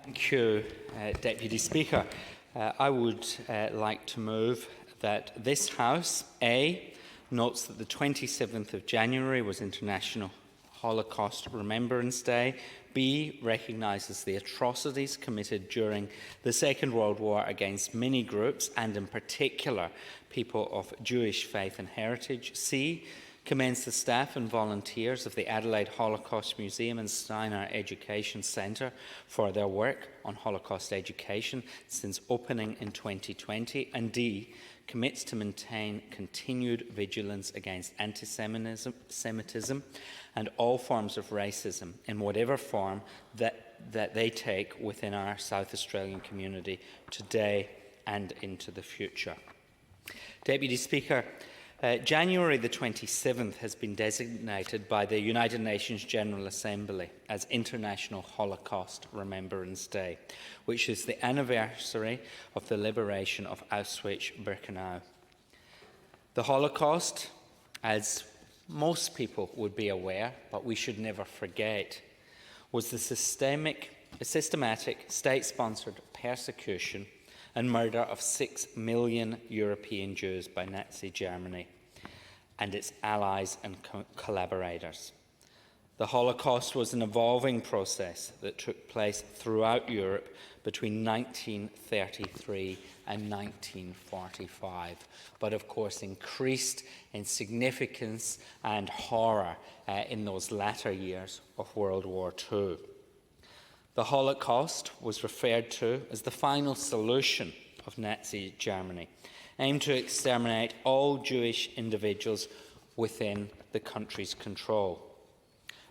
Thank you, Deputy Speaker. I would like to move that this House, A, notes that the 27th of January was International Holocaust Remembrance Day, B, recognises the atrocities committed during the Second World War against many groups, and in particular people of Jewish faith and heritage, C, commends the staff and volunteers of the Adelaide Holocaust Museum and Steiner Education Centre for their work on Holocaust education since opening in 2020, and D, commits to maintain continued vigilance against anti-Semitism and all forms of racism in whatever form that they take within our South Australian community today and into the future. Deputy Speaker, January the 27th has been designated by the United Nations General Assembly as International Holocaust Remembrance Day, which is the anniversary of the liberation of Auschwitz-Birkenau. The Holocaust, as most people would be aware, but we should never forget, was the systematic, state-sponsored persecution and murder of 6 million European Jews by Nazi Germany and its allies and collaborators. The Holocaust was an evolving process that took place throughout Europe between 1933 and 1945, but of course increased in significance and horror in those latter years of World War II. The Holocaust was referred to as the final solution of Nazi Germany, aimed to exterminate all Jewish individuals within the country's control.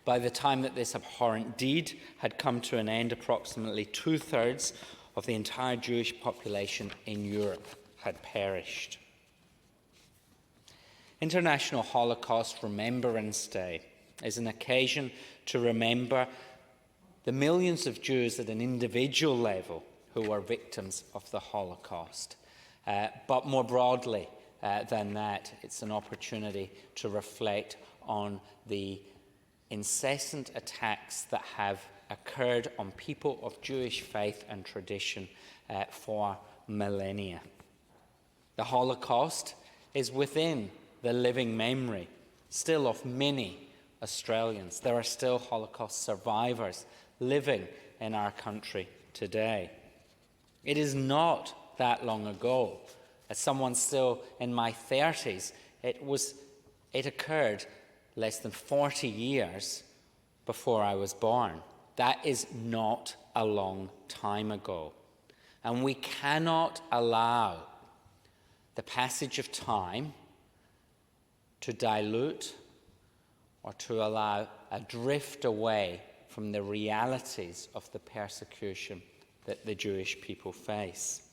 By the time that this abhorrent deed had come to an end, approximately two-thirds of the entire Jewish population in Europe had perished. International Holocaust Remembrance Day is an occasion to remember the millions of Jews at an individual level who were victims of the Holocaust. But more broadly than that, it's an opportunity to reflect on the incessant attacks that have occurred on people of Jewish faith and tradition for millennia. The Holocaust is within the living memory still of many Australians. There are still Holocaust survivors living in our country today. It is not that long ago. As someone still in my 30s, it occurred less than 40 years before I was born. That is not a long time ago. And we cannot allow the passage of time to dilute or to allow a drift away from the realities of the persecution that the Jewish people face.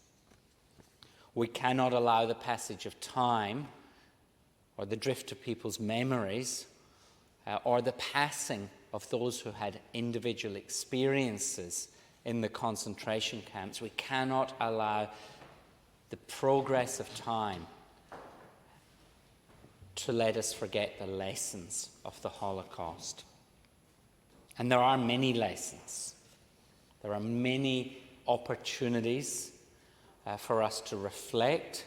We cannot allow the passage of time or the drift of people's memories or the passing of those who had individual experiences in the concentration camps. We cannot allow the progress of time to let us forget the lessons of the Holocaust. And there are many lessons. There are many opportunities for us to reflect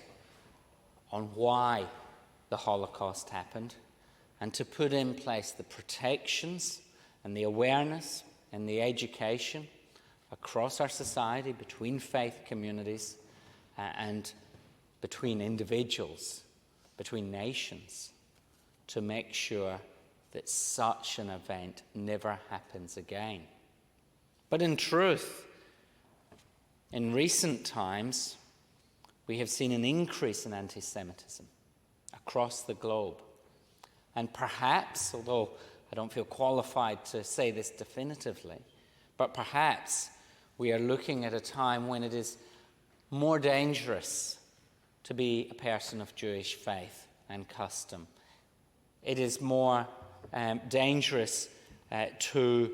on why the Holocaust happened and to put in place the protections and the awareness and the education across our society, between faith communities and between individuals, between nations, to make sure that such an event never happens again. But in truth, in recent times, we have seen an increase in anti-Semitism across the globe. And perhaps, although I don't feel qualified to say this definitively, but perhaps we are looking at a time when it is more dangerous to be a person of Jewish faith and custom. It is more dangerous to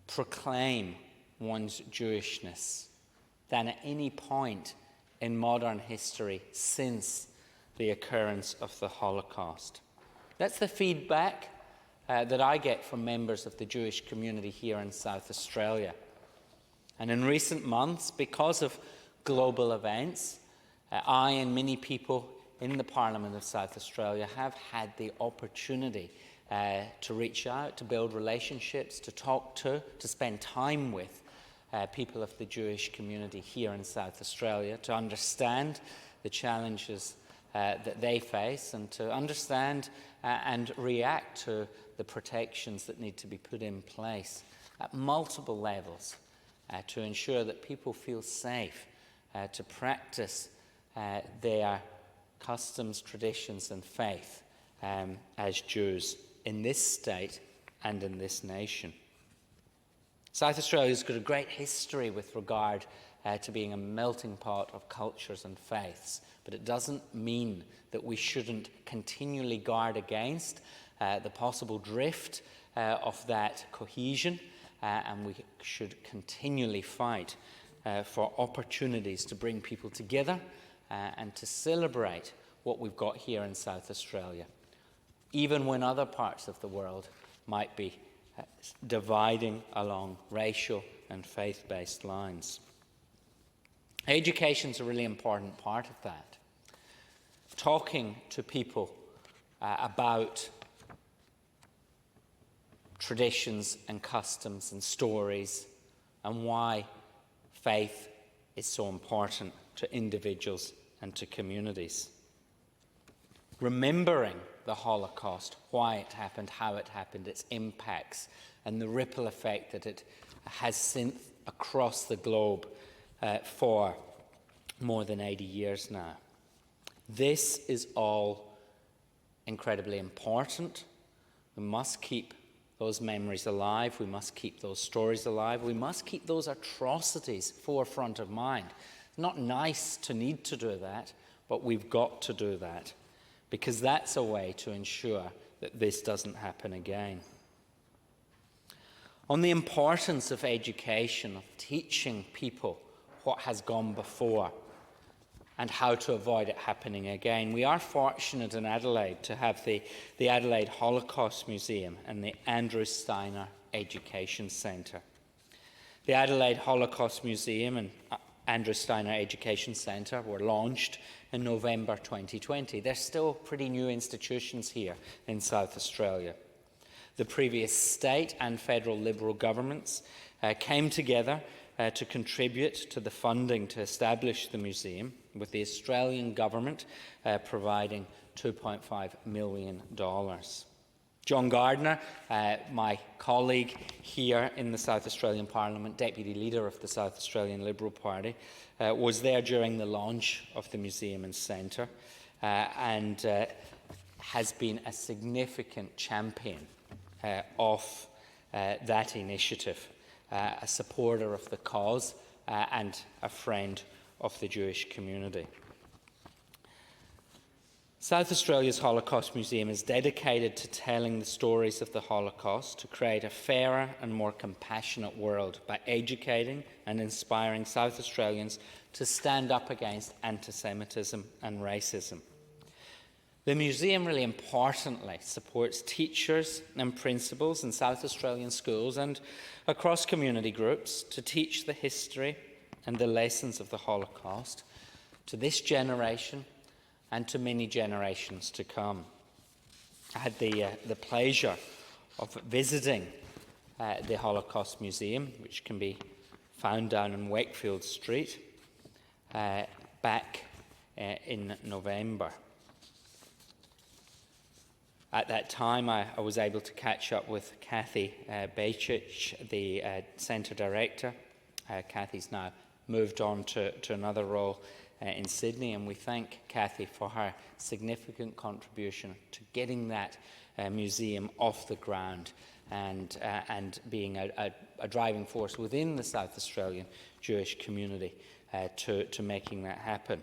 proclaim one's Jewishness than at any point in modern history since the occurrence of the Holocaust. That's the feedback that I get from members of the Jewish community here in South Australia. And in recent months, because of global events, I and many people in the Parliament of South Australia have had the opportunity to reach out, to build relationships, to talk to spend time with people of the Jewish community here in South Australia, to understand the challenges that they face and to understand and react to the protections that need to be put in place at multiple levels to ensure that people feel safe to practice their customs, traditions and faith as Jews in this state and in this nation. South Australia's got a great history with regard to being a melting pot of cultures and faiths, but it doesn't mean that we shouldn't continually guard against the possible drift of that cohesion, and we should continually fight for opportunities to bring people together and to celebrate what we've got here in South Australia, even when other parts of the world might be dividing along racial and faith-based lines. Education is a really important part of that. Talking to people about traditions and customs and stories and why faith is so important to individuals and to communities. Remembering the Holocaust, why it happened, how it happened, its impacts, and the ripple effect that it has sent across the globe for more than 80 years now. This is all incredibly important. We must keep those memories alive. We must keep those stories alive. We must keep those atrocities forefront of mind. It's not nice to need to do that, but we've got to do that, because that's a way to ensure that this doesn't happen again. On the importance of education, of teaching people what has gone before and how to avoid it happening again, we are fortunate in Adelaide to have the Adelaide Holocaust Museum and the Andrew Steiner Education Centre. The Adelaide Holocaust Museum and Andrew Steiner Education Centre were launched in November 2020. They're still pretty new institutions here in South Australia. The previous state and federal Liberal governments came together to contribute to the funding to establish the museum, with the Australian government providing $2.5 million. John Gardner, my colleague here in the South Australian Parliament, Deputy Leader of the South Australian Liberal Party, was there during the launch of the museum and centre and has been a significant champion of that initiative, a supporter of the cause and a friend of the Jewish community. South Australia's Holocaust Museum is dedicated to telling the stories of the Holocaust to create a fairer and more compassionate world by educating and inspiring South Australians to stand up against anti-Semitism and racism. The museum really importantly supports teachers and principals in South Australian schools and across community groups to teach the history and the lessons of the Holocaust to this generation and to many generations to come. I had the pleasure of visiting the Holocaust Museum, which can be found down in Wakefield Street, back in November. At that time, I was able to catch up with Kathy Bajcic, the Centre Director. Kathy's now moved on to another role in Sydney, and we thank Kathy for her significant contribution to getting that museum off the ground and being a driving force within the South Australian Jewish community to making that happen.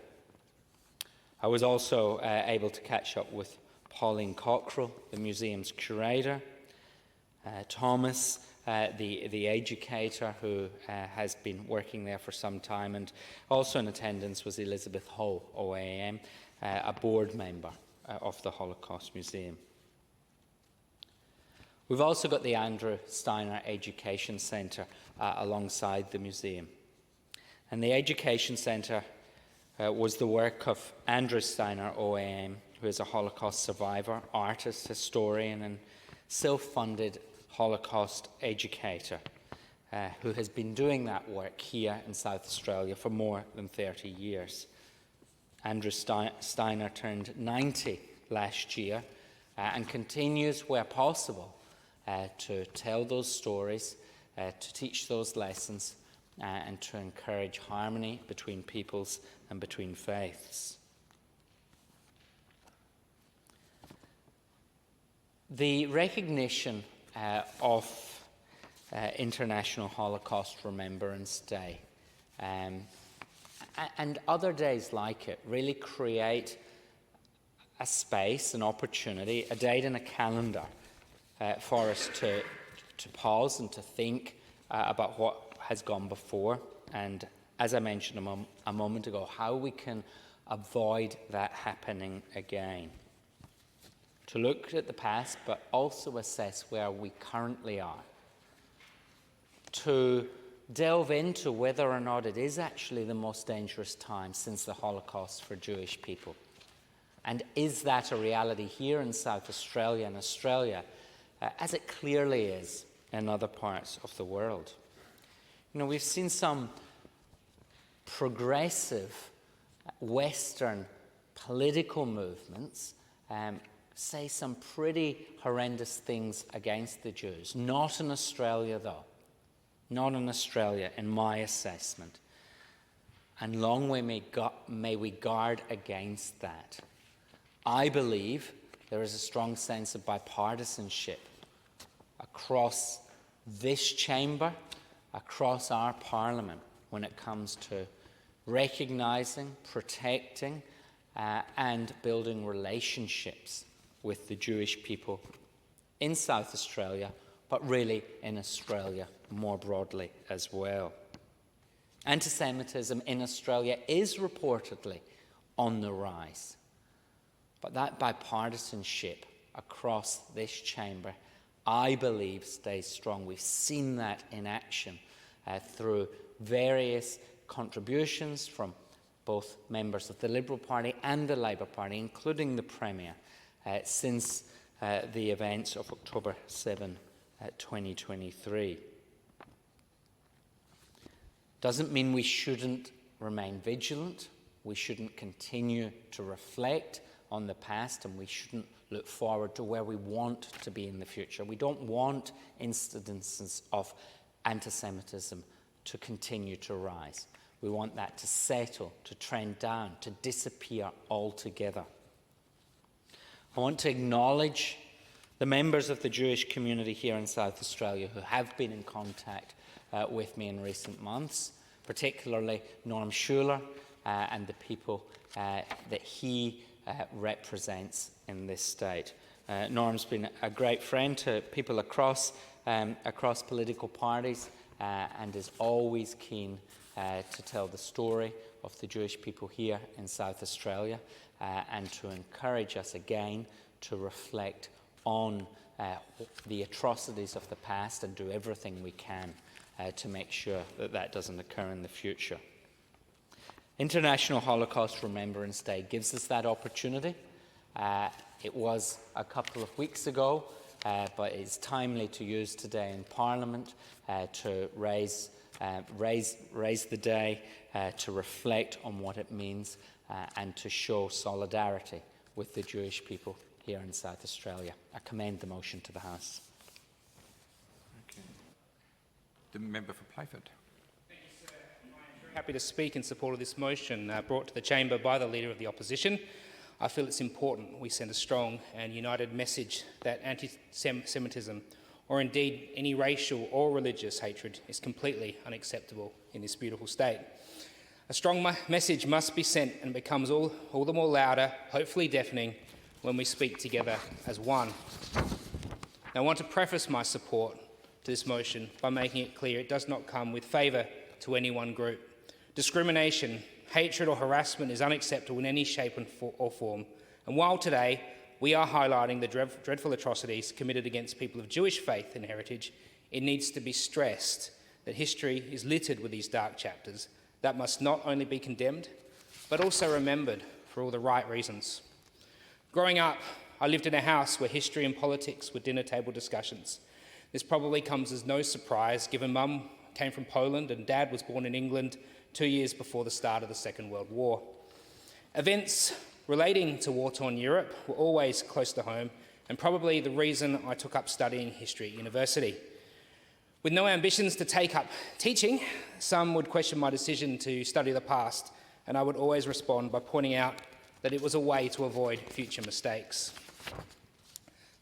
I was also able to catch up with Pauline Cockrell, the museum's curator, Thomas, the educator who has been working there for some time, and also in attendance was Elizabeth Ho, OAM, a board member of the Holocaust Museum. We've also got the Andrew Steiner Education Centre alongside the museum. And the Education Centre was the work of Andrew Steiner, OAM, who is a Holocaust survivor, artist, historian, and self-funded Holocaust educator, who has been doing that work here in South Australia for more than 30 years. Andrew Steiner turned 90 last year and continues, where possible, to tell those stories, to teach those lessons, and to encourage harmony between peoples and between faiths. The recognition of International Holocaust Remembrance Day and other days like it really create a space, an opportunity, a date and a calendar for us to pause and to think about what has gone before, and as I mentioned a moment ago, how we can avoid that happening again. To look at the past, but also assess where we currently are. To delve into whether or not it is actually the most dangerous time since the Holocaust for Jewish people. And is that a reality here in South Australia and Australia, as it clearly is in other parts of the world? You know, we've seen some progressive Western political movements say some pretty horrendous things against the Jews. Not in Australia, though. Not in Australia, in my assessment. And long may we guard against that. I believe there is a strong sense of bipartisanship across this chamber, across our parliament, when it comes to recognising, protecting, and building relationships with the Jewish people in South Australia, but really in Australia more broadly as well. Anti-Semitism in Australia is reportedly on the rise, but that bipartisanship across this chamber, I believe, stays strong. We've seen that in action through various contributions from both members of the Liberal Party and the Labour Party, including the Premier, since the events of October 7, 2023. Doesn't mean we shouldn't remain vigilant, we shouldn't continue to reflect on the past, and we shouldn't look forward to where we want to be in the future. We don't want incidences of anti-Semitism to continue to rise. We want that to settle, to trend down, to disappear altogether. I want to acknowledge the members of the Jewish community here in South Australia who have been in contact with me in recent months, particularly Norm Schuler and the people that he represents in this state. Norm's been a great friend to people across political parties and is always keen to tell the story of the Jewish people here in South Australia and to encourage us again to reflect on the atrocities of the past and do everything we can to make sure that that doesn't occur in the future. International Holocaust Remembrance Day gives us that opportunity. It was a couple of weeks ago, but it's timely to use today in Parliament to raise the day, to reflect on what it means and to show solidarity with the Jewish people here in South Australia. I commend the motion to the House. Okay. The member for Playford. Thank you, sir. I'm very happy to speak in support of this motion brought to the chamber by the Leader of the Opposition. I feel it's important we send a strong and united message that anti-Semitism, or indeed any racial or religious hatred, is completely unacceptable in this beautiful state. A strong message must be sent, and it becomes all the more louder, hopefully deafening, when we speak together as one. Now, I want to preface my support to this motion by making it clear it does not come with favour to any one group. Discrimination, hatred or harassment is unacceptable in any shape or form. And while today we are highlighting the dreadful atrocities committed against people of Jewish faith and heritage, it needs to be stressed that history is littered with these dark chapters that must not only be condemned, but also remembered for all the right reasons. Growing up, I lived in a house where history and politics were dinner table discussions. This probably comes as no surprise, given Mum came from Poland and Dad was born in England 2 years before the start of the Second World War. Events relating to war-torn Europe were always close to home, and probably the reason I took up studying history at university. With no ambitions to take up teaching, some would question my decision to study the past, and I would always respond by pointing out that it was a way to avoid future mistakes.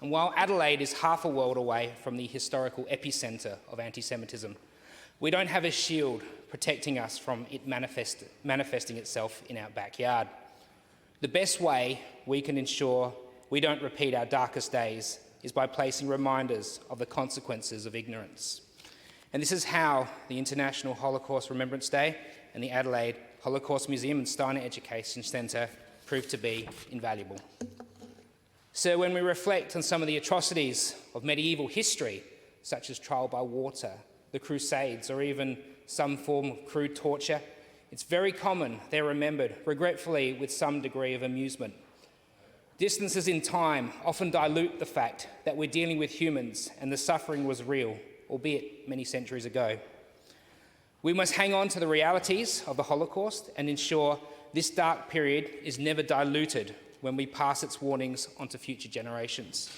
And while Adelaide is half a world away from the historical epicentre of anti-Semitism, we don't have a shield protecting us from it manifesting itself in our backyard. The best way we can ensure we don't repeat our darkest days is by placing reminders of the consequences of ignorance. And this is how the International Holocaust Remembrance Day and the Adelaide Holocaust Museum and Steiner Education Centre proved to be invaluable. So when we reflect on some of the atrocities of medieval history, such as trial by water, the Crusades, or even some form of crude torture, it's very common they're remembered, regretfully, with some degree of amusement. Distances in time often dilute the fact that we're dealing with humans and the suffering was real, albeit many centuries ago. We must hang on to the realities of the Holocaust and ensure this dark period is never diluted when we pass its warnings onto future generations.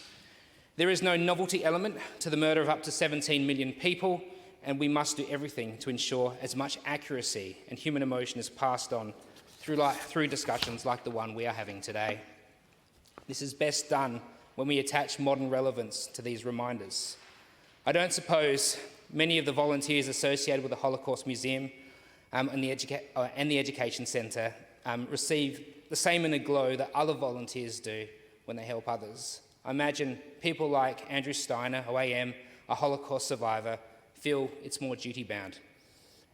There is no novelty element to the murder of up to 17 million people, and we must do everything to ensure as much accuracy and human emotion is passed on through discussions like the one we are having today. This is best done when we attach modern relevance to these reminders. I don't suppose many of the volunteers associated with the Holocaust Museum and the Education Centre receive the same inner glow that other volunteers do when they help others. I imagine people like Andrew Steiner, OAM, a Holocaust survivor, feel it's more duty-bound.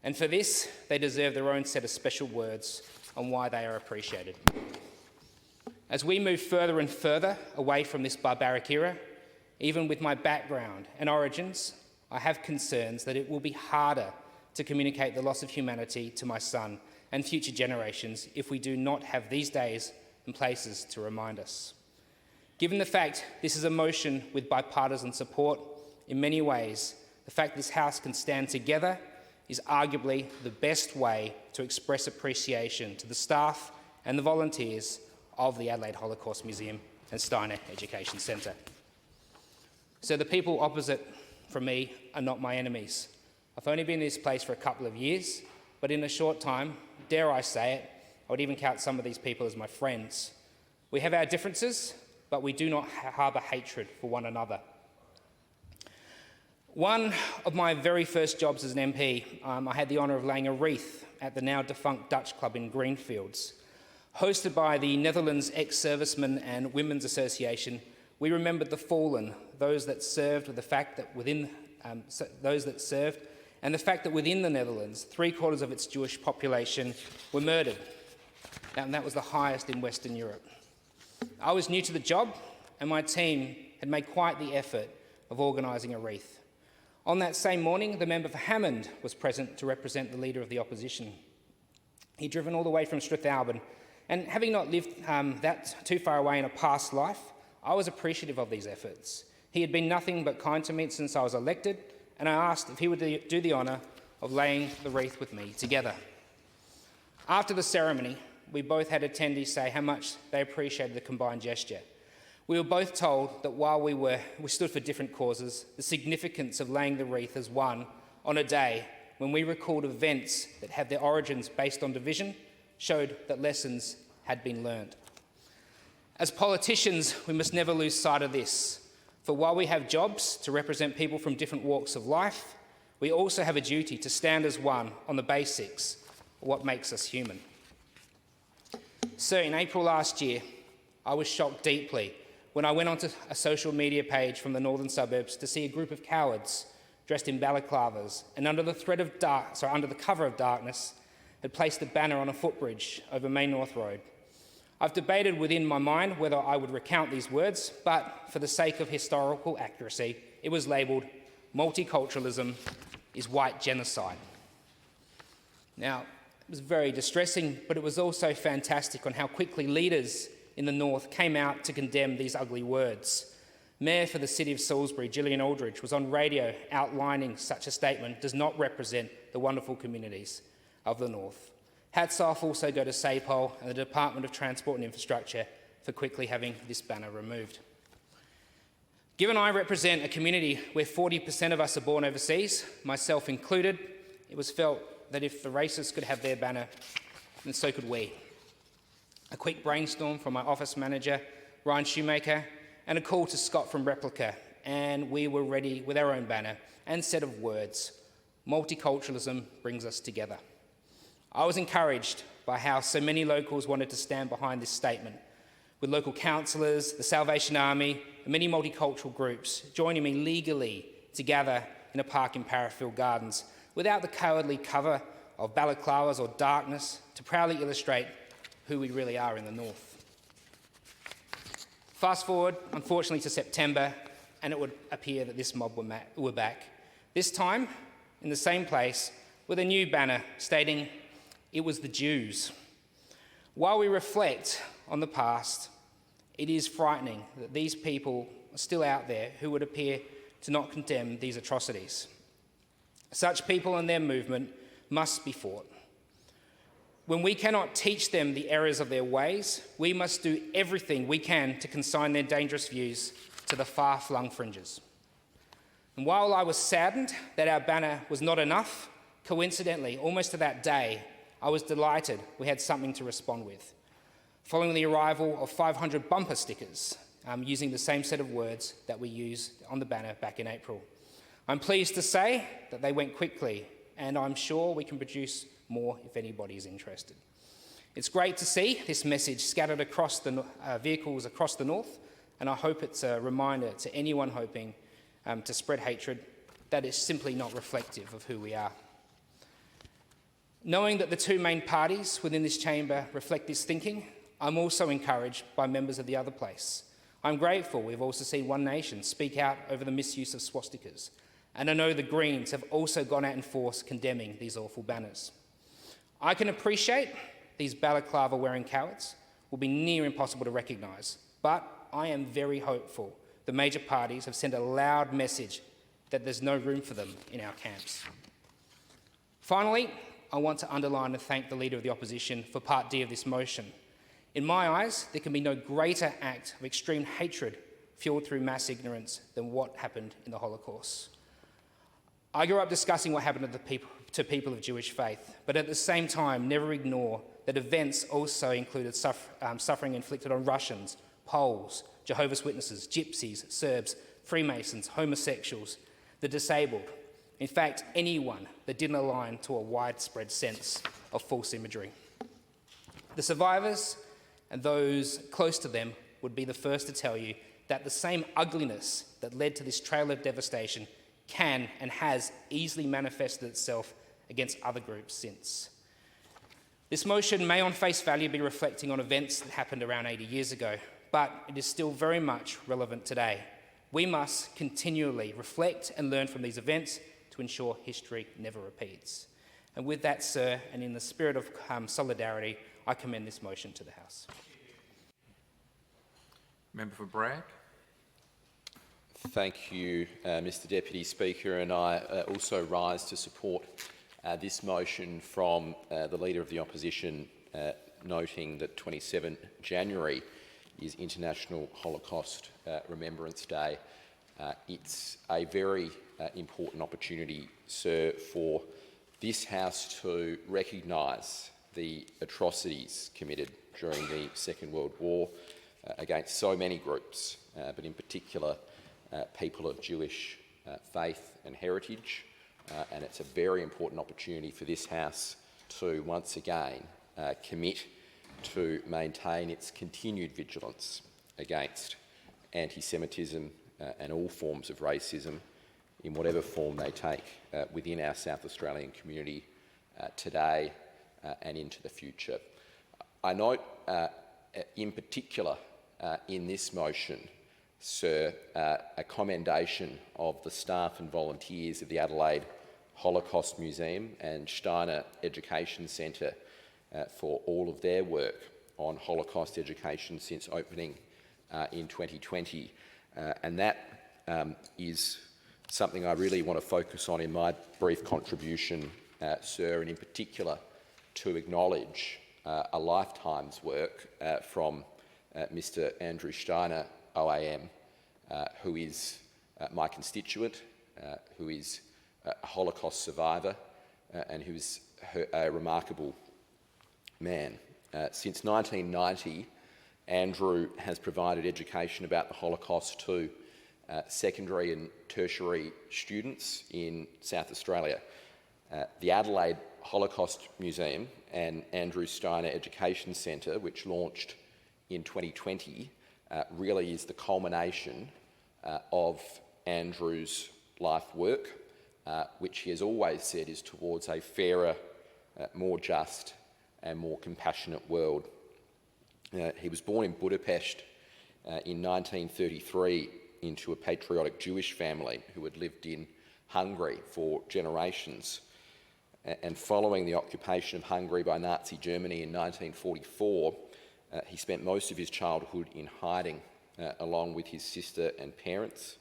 And for this, they deserve their own set of special words on why they are appreciated. As we move further and further away from this barbaric era, even with my background and origins, I have concerns that it will be harder to communicate the loss of humanity to my son and future generations if we do not have these days and places to remind us. Given the fact this is a motion with bipartisan support, in many ways, the fact this House can stand together is arguably the best way to express appreciation to the staff and the volunteers of the Adelaide Holocaust Museum and Steiner Education Centre. So the people opposite from me are not my enemies. I've only been in this place for a couple of years, but in a short time, dare I say it, I would even count some of these people as my friends. We have our differences, but we do not harbour hatred for one another. One of my very first jobs as an MP, I had the honour of laying a wreath at the now defunct Dutch club in Greenfields. Hosted by the Netherlands Ex-Servicemen and Women's Association, we remembered the fallen, those that served, and the fact that within the Netherlands, 3/4 of its Jewish population were murdered, and that was the highest in Western Europe. I was new to the job, and my team had made quite the effort of organising a wreath. On that same morning, the member for Hammond was present to represent the Leader of the Opposition. He'd driven all the way from Strathalbyn, and having not lived that too far away in a past life, I was appreciative of these efforts. He had been nothing but kind to me since I was elected, and I asked if he would do the honour of laying the wreath with me together. After the ceremony, we both had attendees say how much they appreciated the combined gesture. We were both told that while we stood for different causes, the significance of laying the wreath as one on a day when we recalled events that had their origins based on division showed that lessons had been learned. As politicians, we must never lose sight of this, for while we have jobs to represent people from different walks of life, we also have a duty to stand as one on the basics of what makes us human. So in April last year, I was shocked deeply when I went onto a social media page from the northern suburbs to see a group of cowards dressed in balaclavas and under the cover of darkness had placed a banner on a footbridge over Main North Road. I've debated within my mind whether I would recount these words, but for the sake of historical accuracy, it was labelled "Multiculturalism is white genocide." Now, it was very distressing, but it was also fantastic on how quickly leaders in the North came out to condemn these ugly words. Mayor for the City of Salisbury, Gillian Aldridge, was on radio outlining such a statement does not represent the wonderful communities of the North. Hats off also go to SAPOL and the Department of Transport and Infrastructure for quickly having this banner removed. Given I represent a community where 40% of us are born overseas, myself included, it was felt that if the racists could have their banner, then so could we. A quick brainstorm from my office manager, Ryan Shoemaker, and a call to Scott from Replica, and we were ready with our own banner and set of words. Multiculturalism brings us together. I was encouraged by how so many locals wanted to stand behind this statement, with local councillors, the Salvation Army, and many multicultural groups joining me legally to gather in a park in Parafield Gardens, without the cowardly cover of balaclavas or darkness, to proudly illustrate who we really are in the North. Fast forward, unfortunately, to September, and it would appear that this mob were back. This time, in the same place, with a new banner stating it was the Jews. While we reflect on the past, it is frightening that these people are still out there who would appear to not condemn these atrocities. Such people and their movement must be fought. When we cannot teach them the errors of their ways, we must do everything we can to consign their dangerous views to the far-flung fringes. And while I was saddened that our banner was not enough, coincidentally, almost to that day, I was delighted we had something to respond with. Following the arrival of 500 bumper stickers using the same set of words that we used on the banner back in April. I'm pleased to say that they went quickly, and I'm sure we can produce more if anybody is interested. It's great to see this message scattered across the vehicles across the North, and I hope it's a reminder to anyone hoping to spread hatred that is simply not reflective of who we are. Knowing that the two main parties within this chamber reflect this thinking, I'm also encouraged by members of the other place. I'm grateful we've also seen One Nation speak out over the misuse of swastikas, and I know the Greens have also gone out in force condemning these awful banners. I can appreciate these balaclava-wearing cowards will be near impossible to recognise, but I am very hopeful the major parties have sent a loud message that there's no room for them in our camps. Finally, I want to underline and thank the Leader of the Opposition for Part D of this motion. In my eyes, there can be no greater act of extreme hatred fueled through mass ignorance than what happened in the Holocaust. I grew up discussing what happened to people of Jewish faith, but at the same time, never ignore that events also included suffering inflicted on Russians, Poles, Jehovah's Witnesses, Gypsies, Serbs, Freemasons, homosexuals, the disabled. In fact, anyone that didn't align to a widespread sense of false imagery. The survivors and those close to them would be the first to tell you that the same ugliness that led to this trail of devastation can and has easily manifested itself against other groups since. This motion may on face value be reflecting on events that happened around 80 years ago, but it is still very much relevant today. We must continually reflect and learn from these events to ensure history never repeats. And with that, sir, and in the spirit of solidarity, I commend this motion to the House. Member for Bragg. Thank you, Mr Deputy Speaker, and I also rise to support this motion from the Leader of the Opposition, noting that 27 January is International Holocaust Remembrance Day. It's a very important opportunity, sir, for this House to recognise the atrocities committed during the Second World War against so many groups, but in particular people of Jewish faith and heritage, and it's a very important opportunity for this House to once again commit to maintain its continued vigilance against anti-Semitism and all forms of racism in whatever form they take within our South Australian community today and into the future. I note in particular, in this motion, Sir, a commendation of the staff and volunteers of the Adelaide Holocaust Museum and Steiner Education Centre for all of their work on Holocaust education since opening in 2020. And that is something I really want to focus on in my brief contribution, Sir, and in particular to acknowledge a lifetime's work from Mr. Andrew Steiner, OAM, who is my constituent, who is a Holocaust survivor, and who is a remarkable man. Since 1990, Andrew has provided education about the Holocaust to secondary and tertiary students in South Australia. The Adelaide Holocaust Museum and Andrew Steiner Education Centre, which launched in 2020, really is the culmination of Andrew's life work, which he has always said is towards a fairer, more just and more compassionate world. He was born in Budapest in 1933 into a patriotic Jewish family who had lived in Hungary for generations. And following the occupation of Hungary by Nazi Germany in 1944, he spent most of his childhood in hiding along with his sister and parents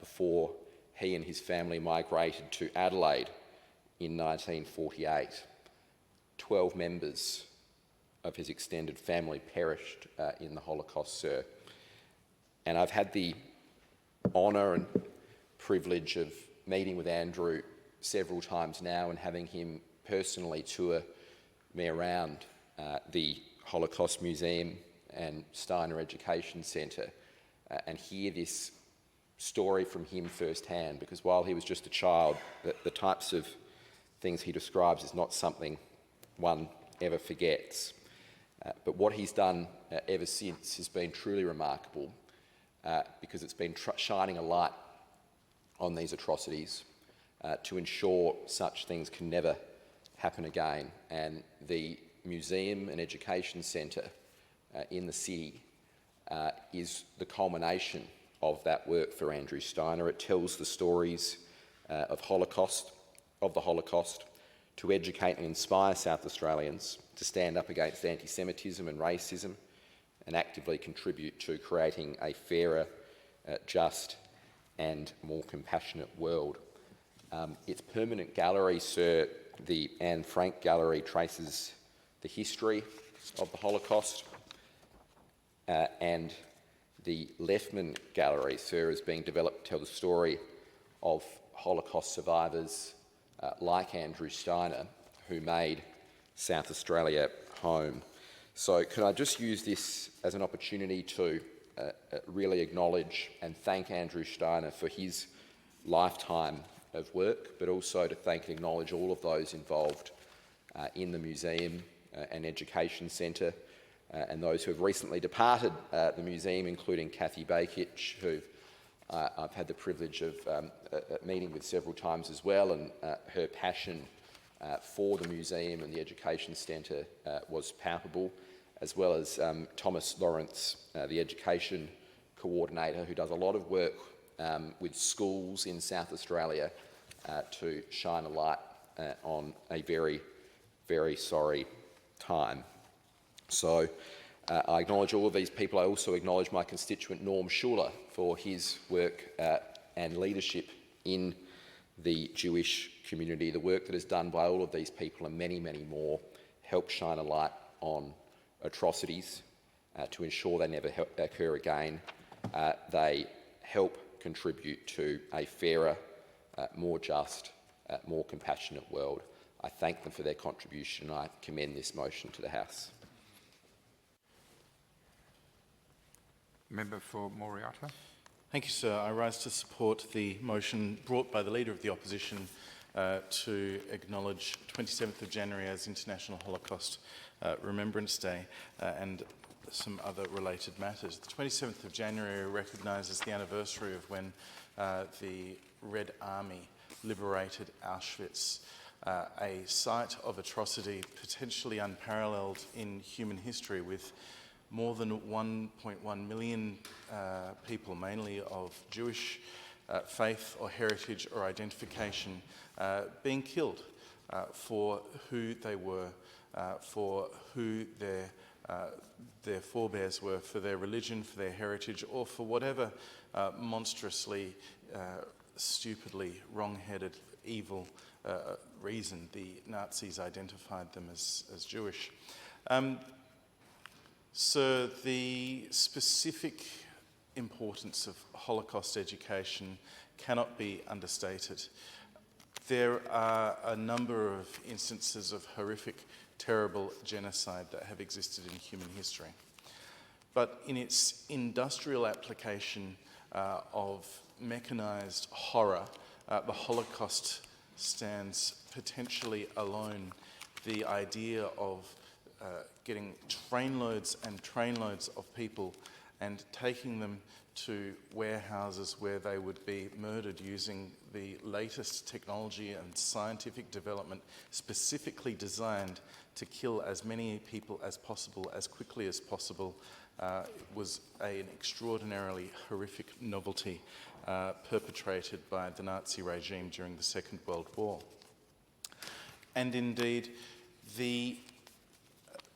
before he and his family migrated to Adelaide in 1948. 12 members of his extended family perished in the Holocaust, Sir. And I've had the honour and privilege of meeting with Andrew several times now and having him personally tour me around the Holocaust Museum and Steiner Education Centre and hear this story from him firsthand, because while he was just a child, the types of things he describes is not something one ever forgets. But what he's done ever since has been truly remarkable, because it's been shining a light on these atrocities to ensure such things can never happen again. And the Museum and Education Centre in the city is the culmination of that work for Andrew Steiner. It tells the stories of the Holocaust, to educate and inspire South Australians to stand up against anti-Semitism and racism and actively contribute to creating a fairer, just and more compassionate world. Its permanent gallery, Sir, the Anne Frank Gallery, traces the history of the Holocaust, and the Lefman Gallery, Sir, is being developed to tell the story of Holocaust survivors like Andrew Steiner, who made South Australia home. So could I just use this as an opportunity to really acknowledge and thank Andrew Steiner for his lifetime of work, but also to thank and acknowledge all of those involved in the museum and education centre, and those who have recently departed the museum, including Kathy Bakich, who I've had the privilege of meeting with several times as well, and her passion for the museum and the education centre was palpable, as well as Thomas Lawrence, the education coordinator, who does a lot of work with schools in South Australia to shine a light on a very, very sorry time. So I acknowledge all of these people. I also acknowledge my constituent Norm Schuler for his work and leadership in the Jewish community. The work that is done by all of these people and many, many more help shine a light on atrocities to ensure they never occur again. They help contribute to a fairer, more just, more compassionate world. I thank them for their contribution, and I commend this motion to the House. Member for Moriata. Thank you, sir. I rise to support the motion brought by the Leader of the Opposition to acknowledge 27th of January as International Holocaust Remembrance Day and some other related matters. The 27th of January recognises the anniversary of when the Red Army liberated Auschwitz, a site of atrocity potentially unparalleled in human history, with more than 1.1 million people, mainly of Jewish faith or heritage or identification, being killed for who they were, for who their forebears were, for their religion, for their heritage, or for whatever monstrously, stupidly, wrong-headed, evil reason the Nazis identified them as Jewish. So the specific importance of Holocaust education cannot be understated. There are a number of instances of horrific, terrible genocide that have existed in human history. But in its industrial application of mechanized horror, the Holocaust stands potentially alone. The idea of getting trainloads and trainloads of people and taking them to warehouses where they would be murdered using the latest technology and scientific development specifically designed to kill as many people as possible, as quickly as possible, was an extraordinarily horrific novelty perpetrated by the Nazi regime during the Second World War. And indeed, the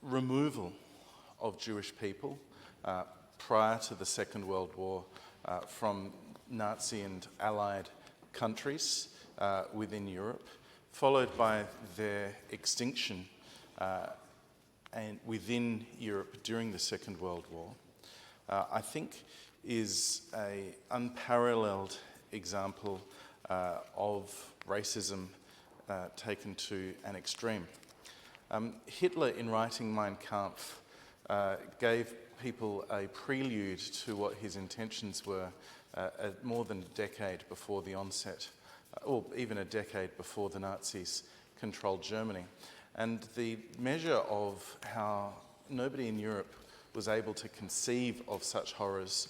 removal of Jewish people prior to the Second World War from Nazi and Allied countries within Europe, followed by their extinction and within Europe during the Second World War, I think is an unparalleled example of racism taken to an extreme. Hitler, in writing Mein Kampf, gave people a prelude to what his intentions were more than a decade before the onset, or even a decade before the Nazis controlled Germany. And the measure of how nobody in Europe was able to conceive of such horrors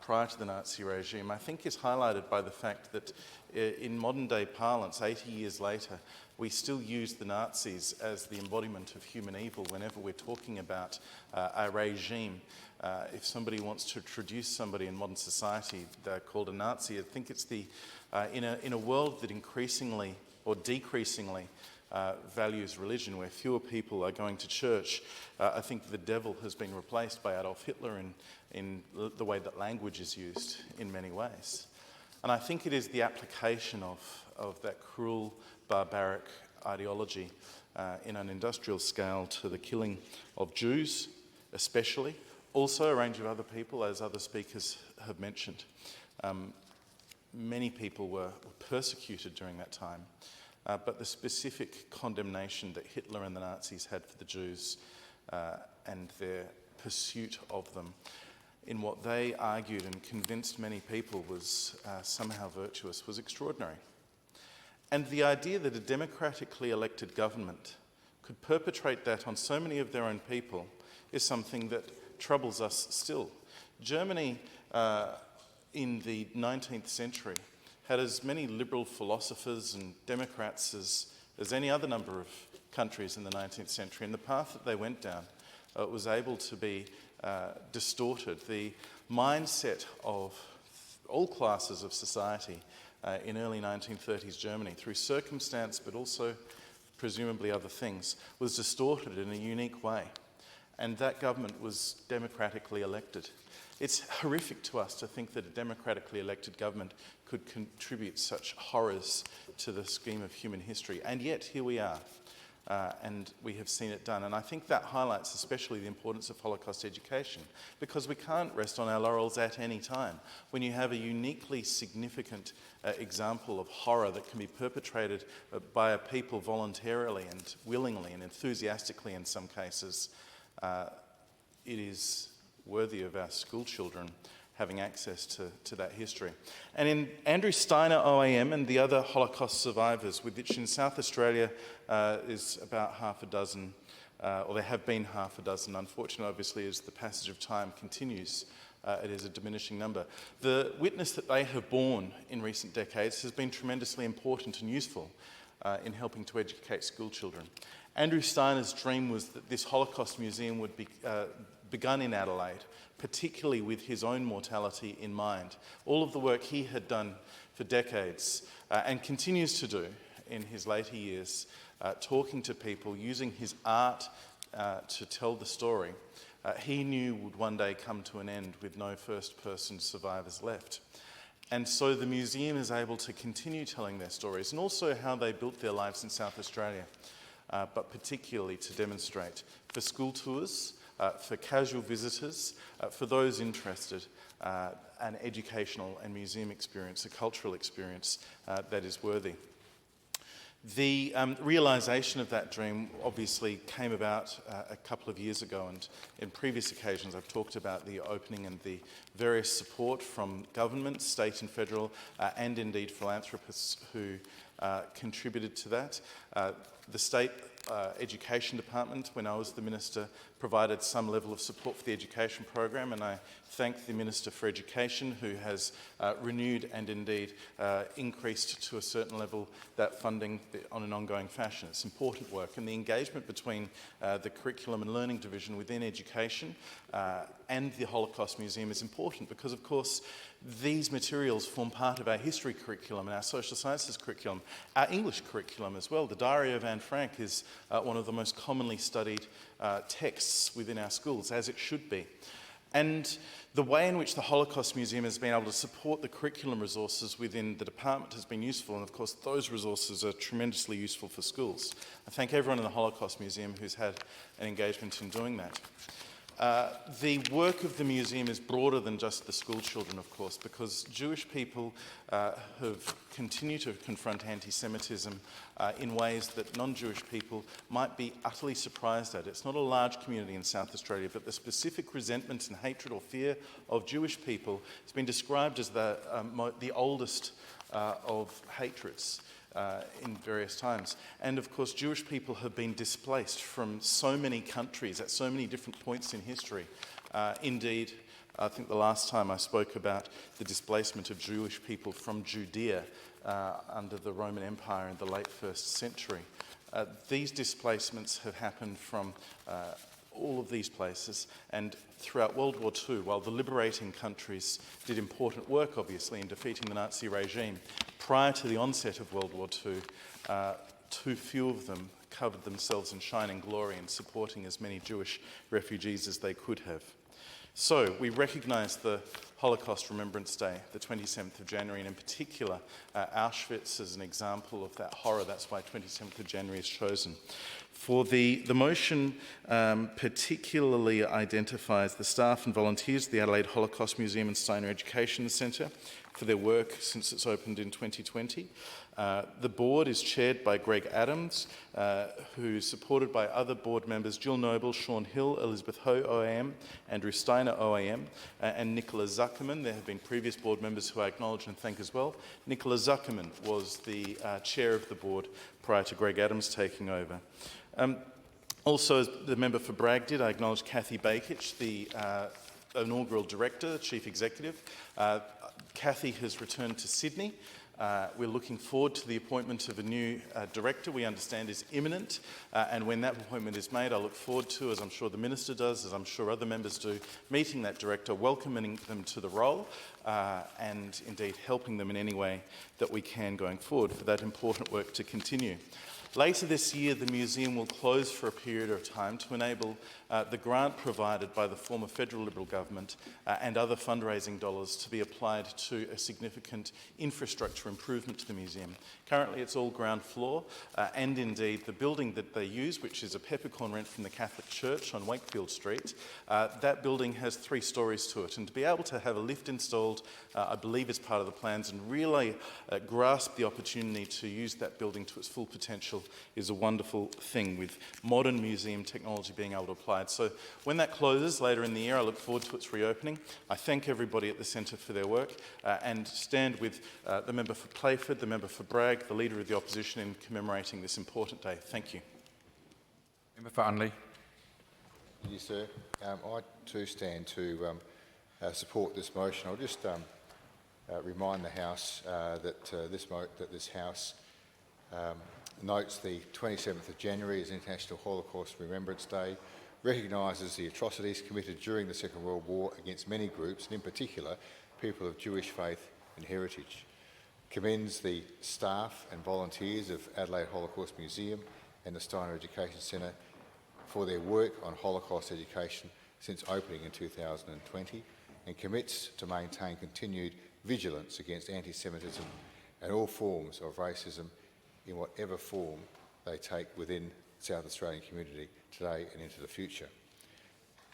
prior to the Nazi regime, I think is highlighted by the fact that in modern day parlance, 80 years later, we still use the Nazis as the embodiment of human evil whenever we're talking about a regime. If somebody wants to introduce somebody in modern society, they're called a Nazi. I think it's in a world that increasingly or decreasingly values religion, where fewer people are going to church, I think the devil has been replaced by Adolf Hitler in the way that language is used in many ways. And I think it is the application of that cruel, barbaric ideology in an industrial scale to the killing of Jews, especially, also a range of other people, as other speakers have mentioned. Many people were persecuted during that time. But the specific condemnation that Hitler and the Nazis had for the Jews and their pursuit of them in what they argued and convinced many people was somehow virtuous was extraordinary. And the idea that a democratically elected government could perpetrate that on so many of their own people is something that troubles us still. Germany in the 19th century had as many liberal philosophers and Democrats as any other number of countries in the 19th century. And the path that they went down was able to be distorted. The mindset of all classes of society in early 1930s Germany, through circumstance but also presumably other things, was distorted in a unique way. And that government was democratically elected. It's horrific to us to think that a democratically elected government could contribute such horrors to the scheme of human history. And yet, here we are, and we have seen it done. And I think that highlights especially the importance of Holocaust education, because we can't rest on our laurels at any time. When you have a uniquely significant example of horror that can be perpetrated by a people voluntarily and willingly and enthusiastically in some cases, it is worthy of our school children having access to that history. And in Andrew Steiner OAM and the other Holocaust survivors, with which in South Australia is about half a dozen, or there have been half a dozen, unfortunately, obviously, as the passage of time continues, it is a diminishing number. The witness that they have borne in recent decades has been tremendously important and useful in helping to educate school children. Andrew Steiner's dream was that this Holocaust museum would be begun in Adelaide, particularly with his own mortality in mind. All of the work he had done for decades and continues to do in his later years, talking to people, using his art to tell the story, he knew would one day come to an end with no first-person survivors left. And so the museum is able to continue telling their stories and also how they built their lives in South Australia, but particularly to demonstrate for school tours, for casual visitors, for those interested, an educational and museum experience, a cultural experience that is worthy. The realisation of that dream obviously came about a couple of years ago, and in previous occasions I've talked about the opening and the various support from government, state and federal, and indeed philanthropists who contributed to that. The state education department, when I was the minister, provided some level of support for the education program, and I thank the Minister for Education who has renewed and indeed increased to a certain level that funding on an ongoing fashion. It's important work, and the engagement between the Curriculum and Learning Division within education and the Holocaust Museum is important because, of course, these materials form part of our history curriculum and our social sciences curriculum, our English curriculum as well. The Diary of Anne Frank is one of the most commonly studied texts within our schools, as it should be. And the way in which the Holocaust Museum has been able to support the curriculum resources within the department has been useful, and of course those resources are tremendously useful for schools. I thank everyone in the Holocaust Museum who's had an engagement in doing that. The work of the museum is broader than just the school children, of course, because Jewish people have continued to confront anti-Semitism in ways that non-Jewish people might be utterly surprised at. It's not a large community in South Australia, but the specific resentment and hatred or fear of Jewish people has been described as the oldest of hatreds. In various times. And of course, Jewish people have been displaced from so many countries at so many different points in history. Indeed, I think the last time I spoke about the displacement of Jewish people from Judea under the Roman Empire in the late 1st century. These displacements have happened from all of these places, and throughout World War II, while the liberating countries did important work, obviously, in defeating the Nazi regime, prior to the onset of World War II, too few of them covered themselves in shining glory in supporting as many Jewish refugees as they could have. So we recognise the Holocaust Remembrance Day, the 27th of January, and in particular Auschwitz as an example of that horror. That's why 27th of January is chosen. For the motion particularly identifies the staff and volunteers of the Adelaide Holocaust Museum and Steiner Education Centre for their work since it's opened in 2020. The board is chaired by Greg Adams, who's supported by other board members Jill Noble, Sean Hill, Elizabeth Ho OAM, Andrew Steiner OAM, and Nicola Zuckerman. There have been previous board members who I acknowledge and thank as well. Nicola Zuckerman was the chair of the board prior to Greg Adams taking over. Also, as the member for Bragg did, I acknowledge Kathy Bakich, the inaugural director, chief executive. Kathy has returned to Sydney. We're looking forward to the appointment of a new director we understand is imminent, and when that appointment is made, I look forward to, as I'm sure the Minister does, as I'm sure other members do, meeting that director, welcoming them to the role, and indeed helping them in any way that we can going forward for that important work to continue. Later this year, the museum will close for a period of time to enable the grant provided by the former federal Liberal government and other fundraising dollars to be applied to a significant infrastructure improvement to the museum. Currently, it's all ground floor, and indeed the building that they use, which is a peppercorn rent from the Catholic Church on Wakefield Street, that building has 3 stories to it, and to be able to have a lift installed, I believe is part of the plans, and really grasp the opportunity to use that building to its full potential is a wonderful thing, with modern museum technology being able to apply it. So when that closes later in the year, I look forward to its reopening. I thank everybody at the Centre for their work and stand with the member for Playford, the member for Bragg, the Leader of the Opposition in commemorating this important day. Thank you. Member for Unley. Thank you, sir. I too stand to support this motion. I'll just remind the House that this House notes the 27th of January as International Holocaust Remembrance Day. recognises the atrocities committed during the Second World War against many groups, and in particular people of Jewish faith and heritage, commends the staff and volunteers of Adelaide Holocaust Museum and the Steiner Education Centre for their work on Holocaust education since opening in 2020, and commits to maintain continued vigilance against anti-Semitism and all forms of racism in whatever form they take within the South Australian community today and into the future.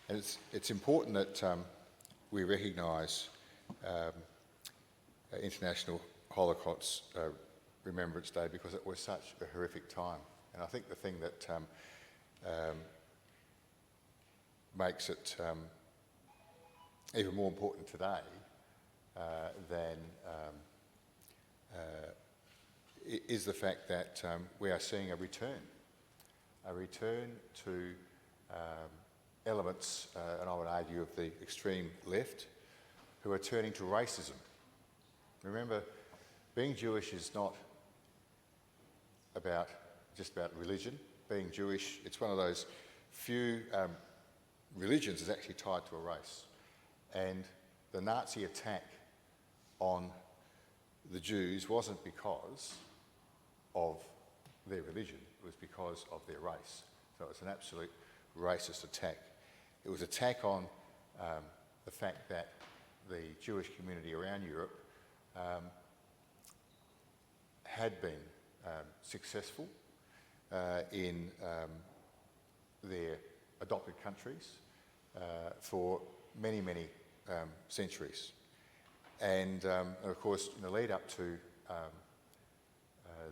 And it's important that we recognise International Holocaust Remembrance Day, because it was such a horrific time. And I think the thing that makes it even more important today is the fact that we are seeing a return to elements, and I would argue of the extreme left, who are turning to racism. Remember, being Jewish is not just about religion. Being Jewish, it's one of those few religions that's actually tied to a race. And the Nazi attack on the Jews wasn't because of their religion, it was because of their race. So it's an absolute racist attack. It was an attack on the fact that the Jewish community around Europe had been successful in their adopted countries for many, many centuries. And of course, in the lead up to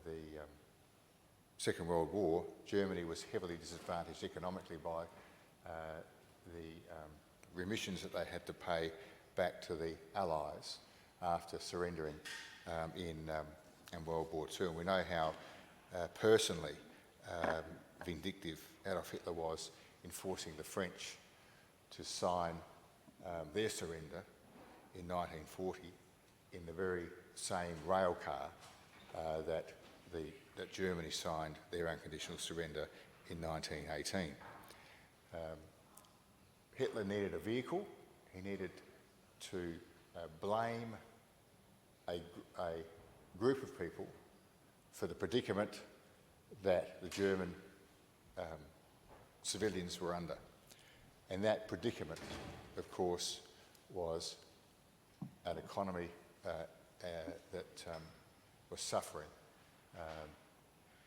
the Second World War, Germany was heavily disadvantaged economically by the remissions that they had to pay back to the Allies after surrendering in World War II. And we know how personally vindictive Adolf Hitler was in forcing the French to sign their surrender in 1940 in the very same rail car that Germany signed their unconditional surrender in 1918. Hitler needed a vehicle. He needed to blame a group of people for the predicament that the German civilians were under. And that predicament, of course, was an economy that was suffering,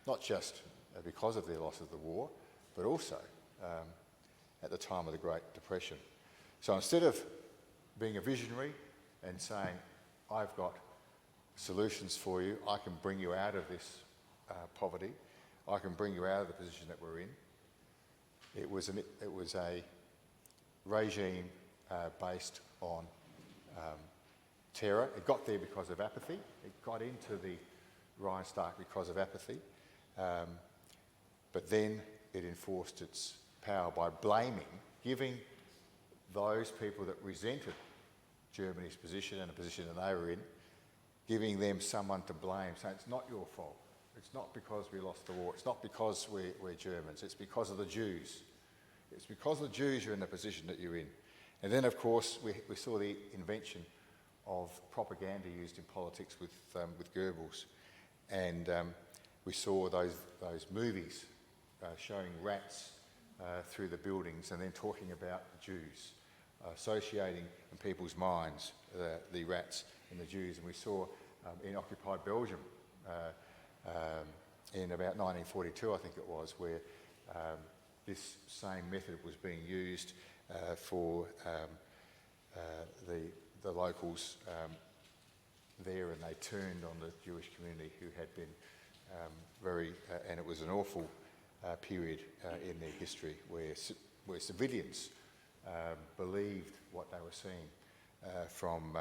not just because of their loss of the war, but also at the time of the Great Depression. So instead of being a visionary and saying, I've got solutions for you, I can bring you out of this poverty, I can bring you out of the position that we're in, it was a regime based on terror. It got there because of apathy. It got into the Reichstag because of apathy. But then it enforced its power by giving those people that resented Germany's position and the position that they were in, giving them someone to blame, saying it's not your fault. It's not because we lost the war. It's not because we're Germans. It's because of the Jews. It's because of the Jews you're in the position that you're in. And then, of course, we saw the invention of propaganda used in politics with Goebbels. And we saw those movies showing rats through the buildings and then talking about the Jews, associating in people's minds the rats and the Jews. And we saw in occupied Belgium in about 1942, I think it was, where this same method was being used for the locals there, and they turned on the Jewish community who had been and it was an awful period in their history where civilians believed what they were seeing from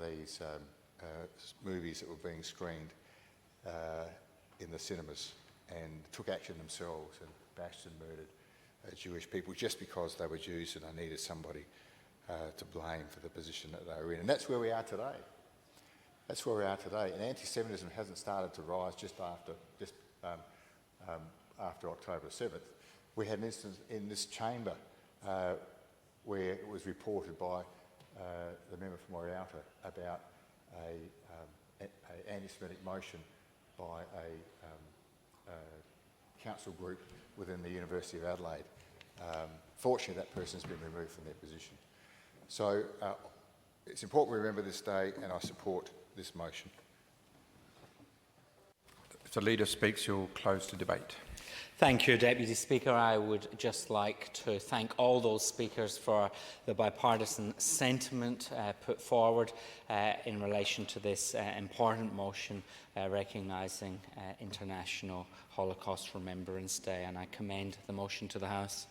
these movies that were being screened in the cinemas, and took action themselves and bashed and murdered Jewish people just because they were Jews and they needed somebody to blame for the position that they were in. And that's where we are today. That's where we are today. And anti-Semitism hasn't started to rise just after October 7th. We had an instance in this chamber where it was reported by the member from Morialta about an anti-Semitic motion by a council group within the University of Adelaide. Fortunately, that person has been removed from their position. So it's important we remember this day, and I support this motion. If the Leader speaks, you'll close the debate. Thank you, Deputy Speaker. I would just like to thank all those speakers for the bipartisan sentiment put forward in relation to this important motion recognising International Holocaust Remembrance Day, and I commend the motion to the House.